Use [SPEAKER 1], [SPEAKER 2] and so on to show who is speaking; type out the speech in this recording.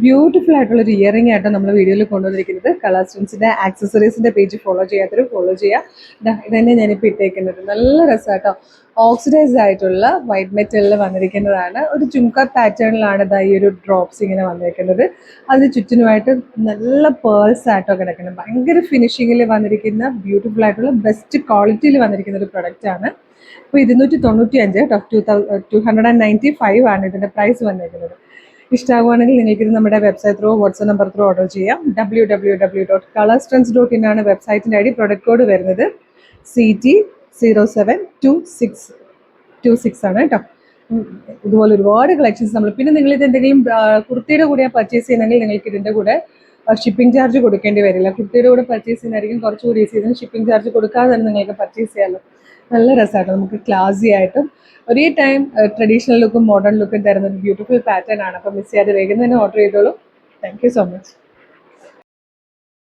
[SPEAKER 1] Beautiful ആയിട്ടുള്ള ഒരു earring ആയിട്ട് നമ്മൾ വീഡിയോയിൽ കൊണ്ടുവന്നിരിക്കുന്നത്. കളർ സ്റ്റോൺസിന്റെ ആക്സസറീസിന്റെ പേജ് ഫോളോ ചെയ്യാത്തവരും ഫോളോ ചെയ്യുക. ഇതന്നെ ഞാനിപ്പോൾ ഇട്ടേക്കുന്നത് നല്ല രസമാട്ടോ. ഓക്സിഡൈസ്ഡ് ആയിട്ടുള്ള വൈറ്റ് മെറ്റലിൽ വന്നിരിക്കുന്നതാണ്. ഒരു ചുങ്ക പാറ്റേണിലാണ് ഈ ഒരു ഡ്രോപ്സ് ഇങ്ങനെ വന്നിരിക്കുന്നത്. അതിന് ചുറ്റിനുമായിട്ട് നല്ല പേൾസ് ആയിട്ടോ കിടക്കുന്നത്. ഭയങ്കര ഫിനിഷിങ്ങിൽ വന്നിരിക്കുന്ന ബ്യൂട്ടിഫുൾ ആയിട്ടുള്ള ബെസ്റ്റ് ക്വാളിറ്റിയിൽ വന്നിരിക്കുന്ന ഒരു പ്രൊഡക്റ്റ് ആണ്. ഇപ്പോൾ 295 കേട്ടോ. 295 ആണ് ഇതിൻ്റെ പ്രൈസ് വന്നിരിക്കുന്നത്. ഇഷ്ടമാകുവാണെങ്കിൽ നിങ്ങൾക്കിത് നമ്മുടെ website through WhatsApp number through order ചെയ്യാം. www.colorstrends.in ആണ് വെബ്സൈറ്റിൻ്റെ ഐഡി. പ്രൊഡക്റ്റ് കോഡ് വരുന്നത് CT0726 ആണ് കേട്ടോ. ഇതുപോലെ ഒരുപാട് കളക്ഷൻസ് നമ്മൾ പിന്നെ നിങ്ങളിത് എന്തെങ്കിലും കുർത്തിയുടെ കൂടെ പർച്ചേസ് ചെയ്യുന്നെങ്കിൽ നിങ്ങൾക്ക് ഇതിൻ്റെ കൂടെ ഷിപ്പിംഗ് ചാർജ് കൊടുക്കേണ്ടി വരില്ല. കുർത്തിയുടെ കൂടെ പർച്ചേസ് ചെയ്യുന്നതായിരിക്കും കുറച്ചുകൂടി ഈസി. ഇതിന് ഷിപ്പിംഗ് ചാർജ് കൊടുക്കാതെ തന്നെ നിങ്ങൾക്ക് പർച്ചേസ് ചെയ്യാമല്ലോ. നല്ല രസമായിട്ട് നമുക്ക് ക്ലാസി ആയിട്ടും ഒരേ ടൈം ട്രഡീഷണൽ ലുക്കും മോഡേൺ ലുക്കും തരുന്ന ഒരു ബ്യൂട്ടിഫുൾ പാറ്റേൺ ആണ്. അപ്പോൾ മിസ് ചെയ്യാതെ വേഗം തന്നെ ഓർഡർ ചെയ്തോളൂ. Thank you so much.